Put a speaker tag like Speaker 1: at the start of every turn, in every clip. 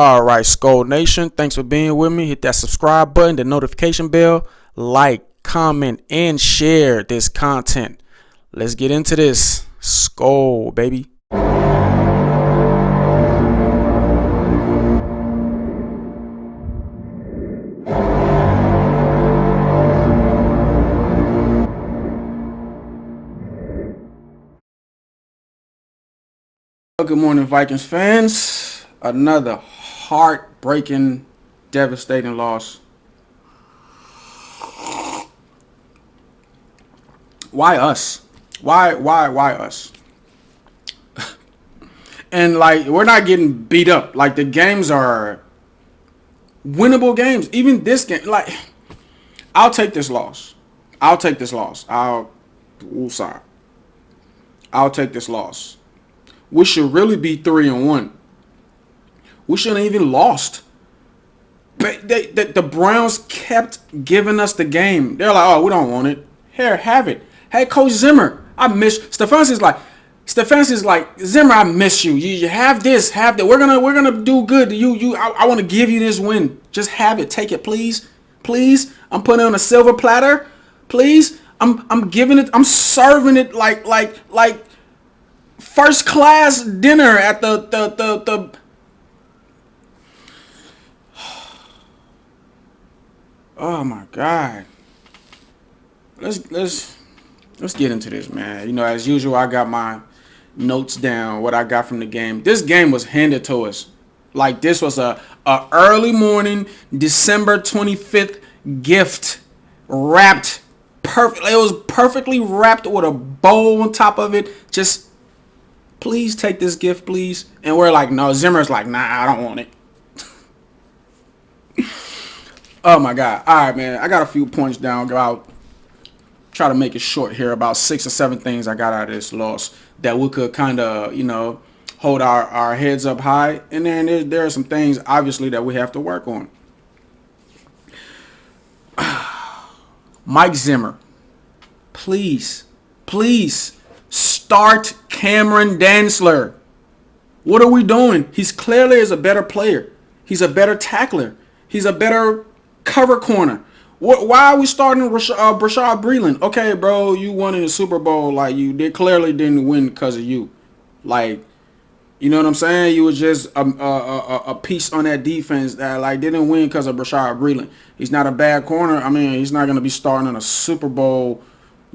Speaker 1: All right, Skull Nation, thanks for being with me. Hit that subscribe button, the notification bell, like, comment, and share this content. Let's get into this. Skull, baby. Good morning, Vikings fans. Another heartbreaking, devastating loss. Why us? Why us? And like, we're not getting beat up. Like, the games are winnable games. Even this game, like, I'll take this loss. I'll take this loss. I'll take this loss. We should really be 3-1. We shouldn't have even lost. But the Browns kept giving us the game. They're like, oh, we don't want it. Here, have it. Hey, Coach Zimmer, I miss. Stefanski's like, Zimmer, I miss you. You have this, have that. We're gonna do good. I want to give you this win. Just have it. Take it, please, please. I'm putting it on a silver platter. Please, I'm giving it. I'm serving it like first class dinner at the Oh my God. Let's get into this, man. You know, as usual, I got my notes down, what I got from the game. This game was handed to us. Like, this was a early morning December 25th gift, wrapped perfect. It was perfectly wrapped with a bow on top of it. Just please take this gift, please. And we're like, no. Zimmer's like, nah, I don't want it. Oh my God. All right, man. I got a few points down. I'll try to make it short here. About 6 or 7 things I got out of this loss that we could kind of, hold our heads up high. And then there are some things, obviously, that we have to work on. Mike Zimmer, please start Cameron Dantzler. What are we doing? He's clearly is a better player. He's a better tackler. He's a better cover corner. Why are we starting Bashaud Breeland? Okay, bro, you won in the Super Bowl. Like, they clearly didn't win because of you. Like, you know what I'm saying? You were just a piece on that defense that like didn't win because of Bashaud Breeland. He's not a bad corner. I mean, he's not going to be starting in a Super Bowl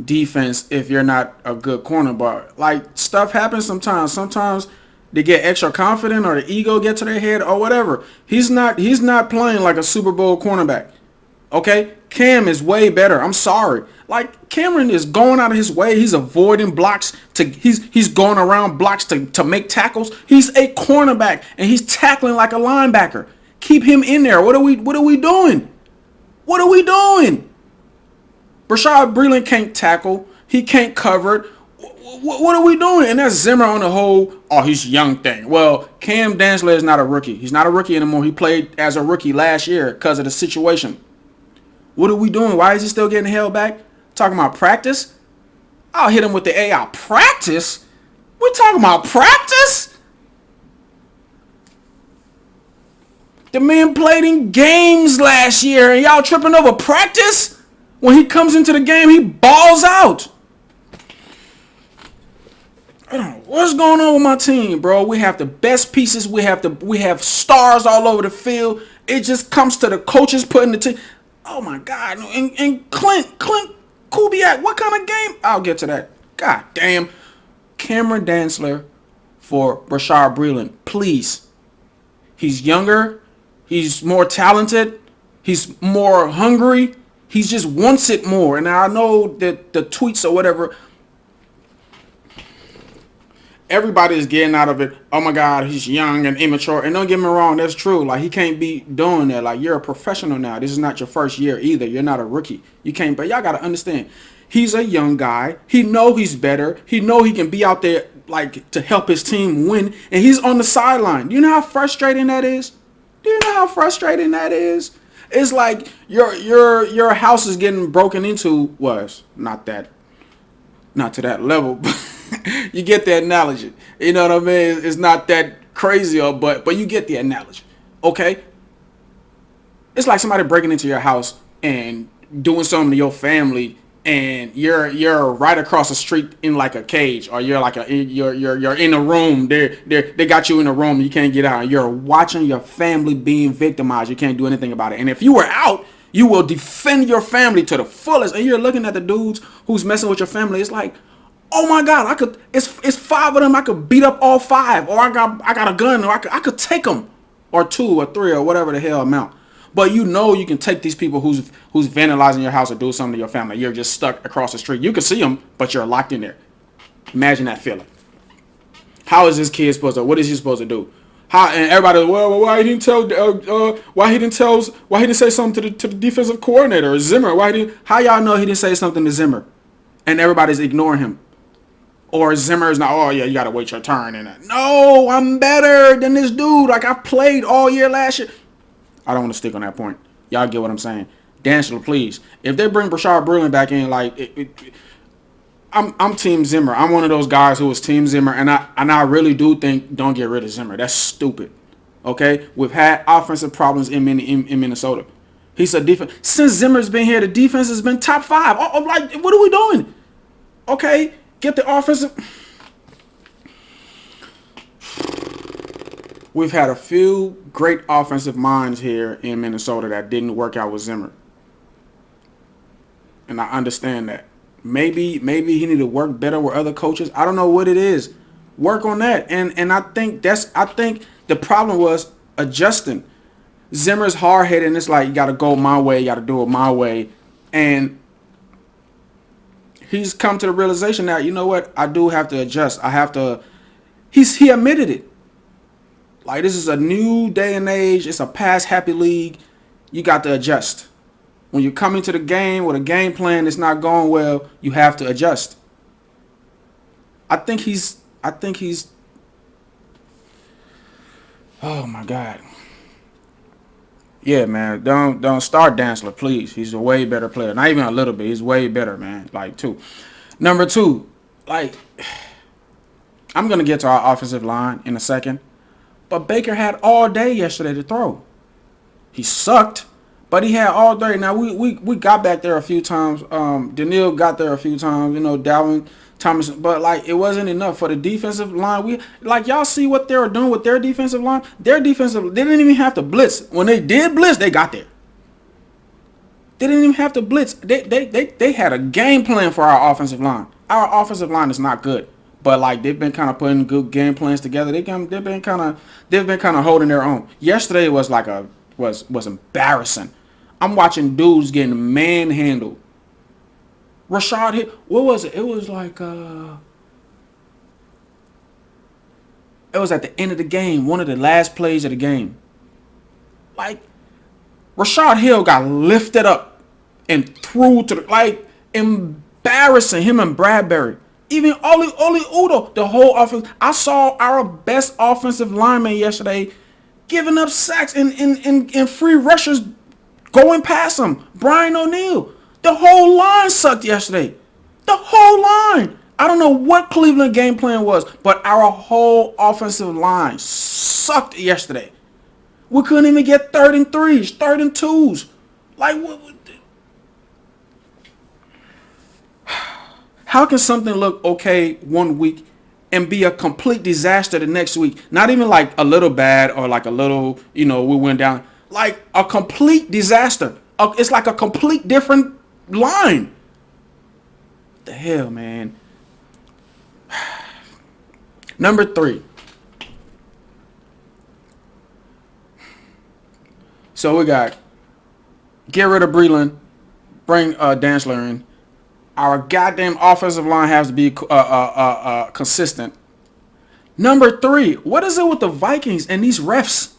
Speaker 1: defense if you're not a good corner. But like, stuff happens sometimes. Sometimes they get extra confident or the ego get to their head or whatever. He's not playing like a Super Bowl cornerback. Okay? Cam is way better. I'm sorry. Like, Cameron is going out of his way. He's avoiding blocks he's going around blocks to make tackles. He's a cornerback and he's tackling like a linebacker. Keep him in there. What are we doing? What are we doing? Bashaud Breeland can't tackle. He can't cover it. What are we doing? And that's Zimmer on the whole, he's young thing. Well, Cam Dantzler is not a rookie. He's not a rookie anymore. He played as a rookie last year because of the situation. What are we doing? Why is he still getting held back? Talking about practice? I'll hit him with the AI. Practice? We're talking about practice? The man played in games last year and y'all tripping over practice? When he comes into the game, he balls out. I don't know what's going on with my team, bro. We have the best pieces. We have stars all over the field. It just comes to the coaches putting the team. Oh my God. And Clint Kubiak, what kind of game? I'll get to that. God damn. Cameron Dantzler for Bashaud Breeland. Please. He's younger. He's more talented. He's more hungry. He just wants it more. And I know that the tweets or whatever, everybody is getting out of it. Oh my God, he's young and immature. And don't get me wrong, that's true. Like, he can't be doing that. Like, you're a professional now. This is not your first year either. You're not a rookie. You can't. But y'all gotta understand, he's a young guy. He know he's better. He know he can be out there like to help his team win. And he's on the sideline. Do you know how frustrating that is? Do you know how frustrating that is? It's like your house is getting broken into. Was not to that level. You get the analogy. You know what I mean? It's not that crazy, but you get the analogy. Okay, it's like somebody breaking into your house and doing something to your family, and you're right across the street in like a cage, or you're like you're in a room. They got you in a room. You can't get out. You're watching your family being victimized. You can't do anything about it. And if you were out, you will defend your family to the fullest. And you're looking at the dudes who's messing with your family. It's like, oh my God, I could. It's five of them. I could beat up all five, or I got a gun, or I could take them, or two, or three, or whatever the hell amount. But you know you can take these people who's vandalizing your house or do something to your family. You're just stuck across the street. You can see them, but you're locked in there. Imagine that feeling. How is this kid supposed to? What is he supposed to do? How, and everybody, well, why he didn't tell? Why he didn't say something to the defensive coordinator or Zimmer? How y'all know he didn't say something to Zimmer? And everybody's ignoring him. Or Zimmer's not. Oh yeah, you gotta wait your turn. And no, I'm better than this dude. Like I played all year last year. I don't want to stick on that point. Y'all get what I'm saying. Dantzler, please. If they bring Bashaud Breeland back in, like I'm Team Zimmer. I'm one of those guys who is Team Zimmer, and I really do think don't get rid of Zimmer. That's stupid. Okay, we've had offensive problems in Minnesota. He's a defense. Since Zimmer's been here, the defense has been top 5. Like, what are we doing? Okay, get the offensive. We've had a few great offensive minds here in Minnesota that didn't work out with Zimmer. And I understand that. Maybe he need to work better with other coaches. I don't know what it is. Work on that. And I think the problem was adjusting. Zimmer's hard-headed, and it's like, you got to go my way, you got to do it my way. And he's come to the realization that, you know what, I do have to adjust. He admitted it. Like, this is a new day and age. It's a pass-happy league. You got to adjust. When you come into the game with a game plan that's not going well, you have to adjust. I think he's oh my God. Yeah, man. Don't start Dantzler, please. He's a way better player. Not even a little bit. He's way better, man. Like, two. Number 2, like, I'm gonna get to our offensive line in a second. But Baker had all day yesterday to throw. He sucked, but he had all day. Now, we got back there a few times. Daniil got there a few times. You know, Dalvin Thomas. But, like, it wasn't enough for the defensive line. Y'all see what they were doing with their defensive line? They didn't even have to blitz. When they did blitz, they got there. They didn't even have to blitz. They had a game plan for our offensive line. Our offensive line is not good. But like they've been kind of putting good game plans together. They've been kind of holding their own. Yesterday was like was embarrassing. I'm watching dudes getting manhandled. Rashad hit. What was it? It was like it was at the end of the game, one of the last plays of the game. Like Rashad Hill got lifted up and threw to embarrassing him and Bradbury. Even Oli Udo, the whole offense. I saw our best offensive lineman yesterday giving up sacks and free rushers going past him. Brian O'Neill. The whole line sucked yesterday. The whole line. I don't know what Cleveland game plan was, but our whole offensive line sucked yesterday. We couldn't even get 3rd and 3s, 3rd and 2s. Like, what? How can something look okay one week and be a complete disaster the next week? Not even like a little bad or like a little, we went down. Like a complete disaster. It's like a complete different line. What the hell, man? Number 3. So we got get rid of Breeland, bring Dantzler in. Our goddamn offensive line has to be consistent. Number 3, what is it with the Vikings and these refs?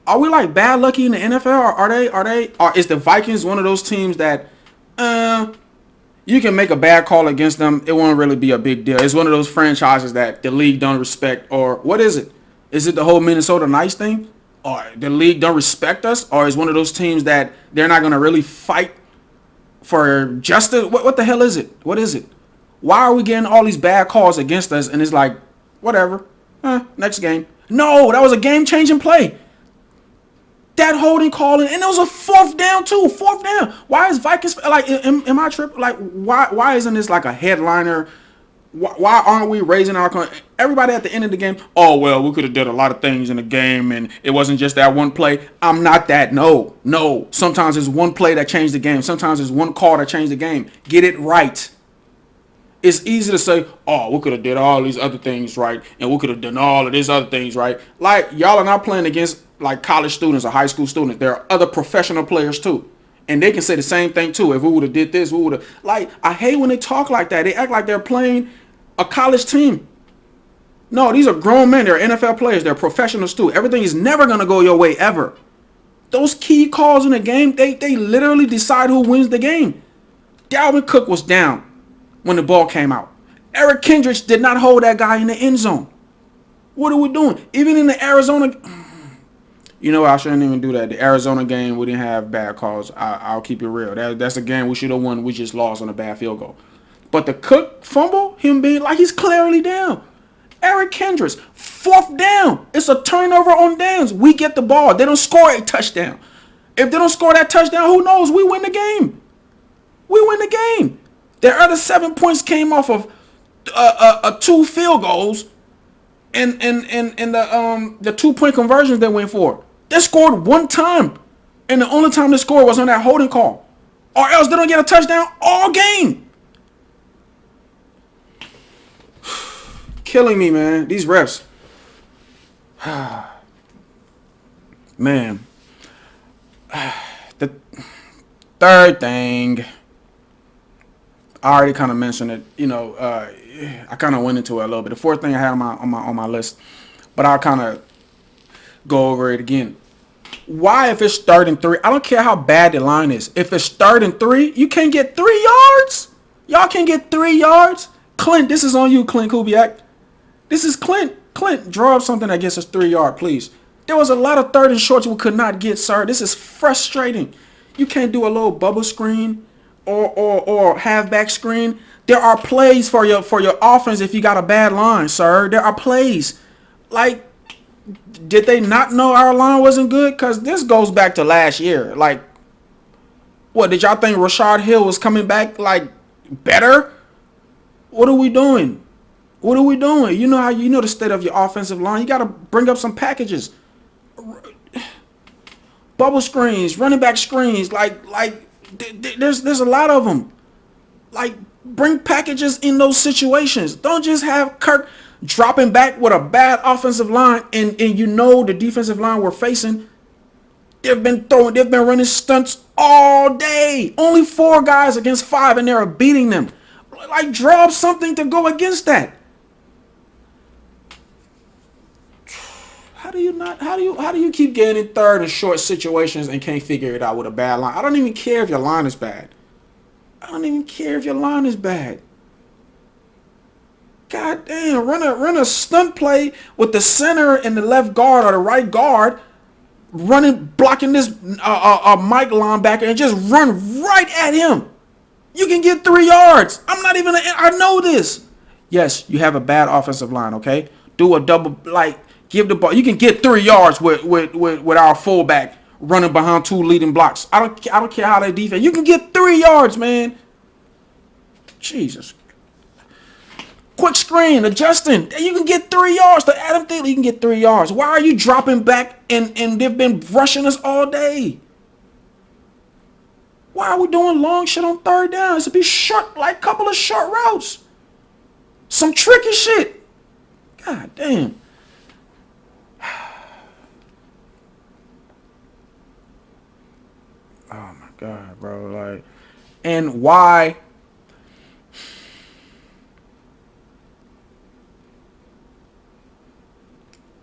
Speaker 1: Are we like bad lucky in the NFL? Or is the Vikings one of those teams that you can make a bad call against them, it won't really be a big deal? It's one of those franchises that the league don't respect. Or what is it? Is it the whole Minnesota Nice thing? Or the league don't respect us? Or is one of those teams that they're not going to really fight for justice? What the hell is it? What is it? Why are we getting all these bad calls against us? And it's like, whatever. Next game. No, that was a game-changing play. That holding call, and it was a fourth down too. Fourth down. Why is Vikings like? Am I tripping? Like, why isn't this like a headliner? Why aren't we raising our? Everybody at the end of the game. Oh well, we could have done a lot of things in the game, and it wasn't just that one play. I'm not that. No. Sometimes it's one play that changed the game. Sometimes it's one call that changed the game. Get it right. It's easy to say, oh, we could have did all these other things right, and we could have done all of these other things right. Like, y'all are not playing against like college students or high school students. There are other professional players too, and they can say the same thing too. If we would have did this, we would have. Like, I hate when they talk like that. They act like they're playing a college team. No, these are grown men. They're NFL players. They're professionals too. Everything is never gonna go your way ever. Those key calls in the game, they literally decide who wins the game. Dalvin Cook was down when the ball came out. Eric Kendricks did not hold that guy in the end zone. What are we doing? Even in the Arizona, you know, I shouldn't even do that. The Arizona game, we didn't have bad calls. I'll keep it real. That's a game we should have won. We just lost on a bad field goal. But the Cook fumble, him being like he's clearly down. Eric Kendricks, fourth down. It's a turnover on downs. We get the ball. They don't score a touchdown. If they don't score that touchdown, who knows? We win the game. We win the game. Their other 7 points came off of 2 field goals and the 2-point conversions they went for. They scored one time, and the only time they scored was on that holding call, or else they don't get a touchdown all game. Killing me, man. These refs. Man. The third thing, I already kind of mentioned it. You know, I kind of went into it a little bit. The fourth thing I had on my list, but I'll kind of go over it again. Why, if it's 3rd and 3, I don't care how bad the line is. If it's 3rd and 3, you can't get 3 yards. Y'all can't get 3 yards. Clint, this is on you, Clint Kubiak. This is Clint. Clint, draw up something that gets us 3 yards, please. There was a lot of 3rd and shorts we could not get, sir. This is frustrating. You can't do a little bubble screen or halfback screen. There are plays for your offense if you got a bad line, sir. There are plays. Like, did they not know our line wasn't good? Because this goes back to last year. Like, what, did y'all think Rashard Hill was coming back, like, better? What are we doing? What are we doing? You know the state of your offensive line. You got to bring up some packages. Bubble screens, running back screens, there's a lot of them. Like, bring packages in those situations. Don't just have Kirk dropping back with a bad offensive line and you know the defensive line we're facing. They've been running stunts all day. Only 4 guys against 5 and they're beating them. Like, draw up something to go against that. How do you keep getting in 3rd and short situations and can't figure it out with a bad line? I don't even care if your line is bad. God damn, run a stunt play with the center and the left guard or the right guard blocking this Mike linebacker and just run right at him. You can get 3 yards. I know this. Yes, you have a bad offensive line, okay? Do a double, give the ball. You can get 3 yards with our fullback running behind 2 leading blocks. I don't care how they defend. You can get 3 yards, man. Jesus. Quick screen, adjusting. You can get 3 yards. To Adam Thielen, you can get 3 yards. Why are you dropping back and they've been rushing us all day? Why are we doing long shit on 3rd down? It's to be short, like a couple of short routes. Some tricky shit. God damn. Oh my God, bro. And why?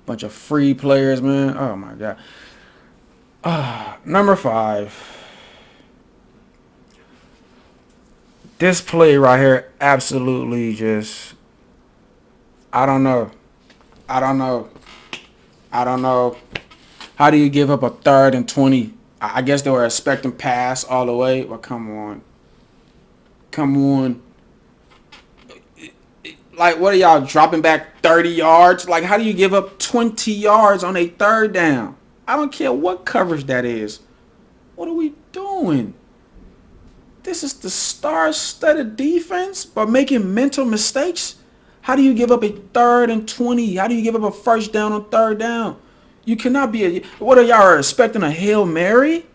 Speaker 1: Bunch of free players, man. Oh my God. Number 5. This play right here, absolutely just, I don't know. How do you give up a 3rd and 20? I guess they were expecting pass all the way, but come on. Like, what are y'all dropping back 30 yards? Like, how do you give up 20 yards on a 3rd down? I don't care what coverage that is. What are we doing? This is the star-studded defense, but making mental mistakes. How do you give up a 3rd and 20? How do you give up a first down on 3rd down? You cannot be a. What are y'all expecting, a Hail Mary?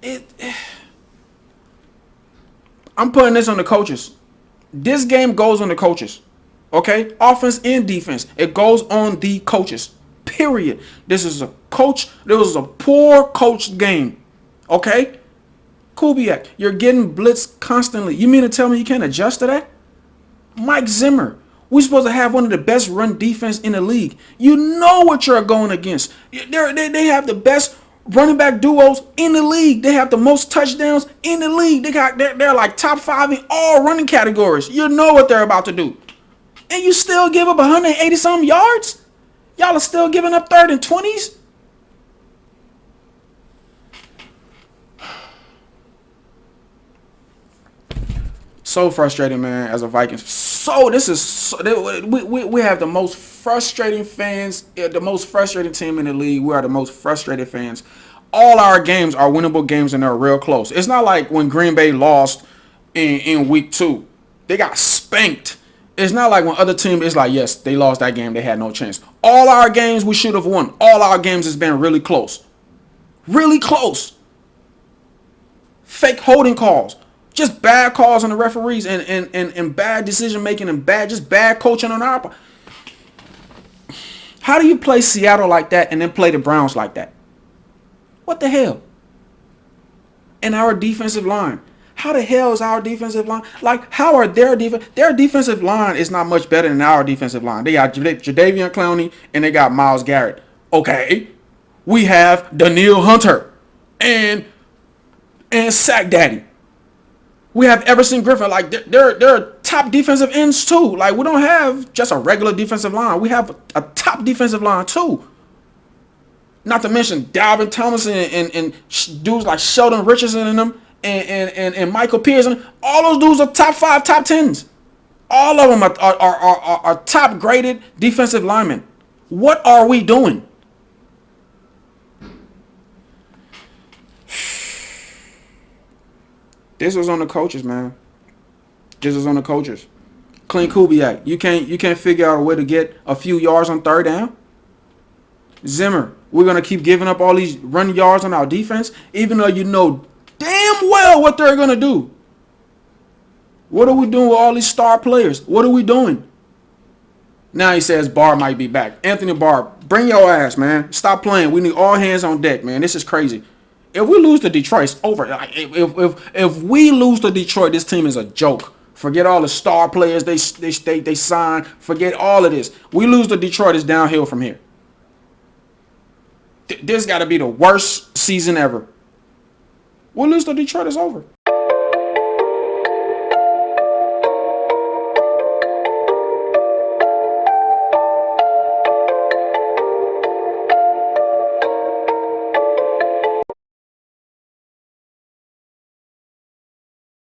Speaker 1: It. I'm putting this on the coaches. This game goes on the coaches. Okay? Offense and defense. It goes on the coaches. Period. This is a poor coached game. Okay? Kubiak, you're getting blitzed constantly. You mean to tell me you can't adjust to that? Mike Zimmer, we're supposed to have one of the best run defense in the league. You know what you're going against. They have the best running back duos in the league. They have the most touchdowns in the league. They're like top 5 in all running categories. You know what they're about to do. And you still give up 180 some yards? Y'all are still giving up 3rd and 20s? So frustrating, man, as a Vikings. We have the most frustrating fans, the most frustrating team in the league. We are the most frustrated fans. All our games are winnable games and they're real close. It's not like when Green Bay lost in week 2. They got spanked. It's not like when other teams, it's like, yes, they lost that game. They had no chance. All our games we should have won. All our games has been really close. Really close. Fake holding calls. Just bad calls on the referees and bad decision making and bad coaching on our part. How do you play Seattle like that and then play the Browns like that? What the hell? And our defensive line. How the hell is our defensive line? Like, how are their defense? Their defensive line is not much better than our defensive line. They got Jadeveon Clowney and they got Myles Garrett. Okay. We have Danielle Hunter and Sack Daddy. We have Everson Griffin. Like, they're top defensive ends too. Like, we don't have just a regular defensive line. We have a top defensive line too. Not to mention Dalvin Tomlinson and dudes like Sheldon Richardson and them and Michael Pearson. All those dudes are top 5, top 10s. All of them are top graded defensive linemen. What are we doing? This was on the coaches, man. This was on the coaches. Clint Kubiak, you can't figure out a way to get a few yards on 3rd down. Zimmer, we're gonna keep giving up all these run yards on our defense, even though you know damn well what they're gonna do. What are we doing with all these star players? What are we doing? Now he says Barr might be back. Anthony Barr, bring your ass, man. Stop playing. We need all hands on deck, man. This is crazy. If we lose to Detroit, it's over. Like, if we lose to Detroit, this team is a joke. Forget all the star players they sign. Forget all of this. We lose to Detroit, it's downhill from here. This got to be the worst season ever. We lose to Detroit, it's over.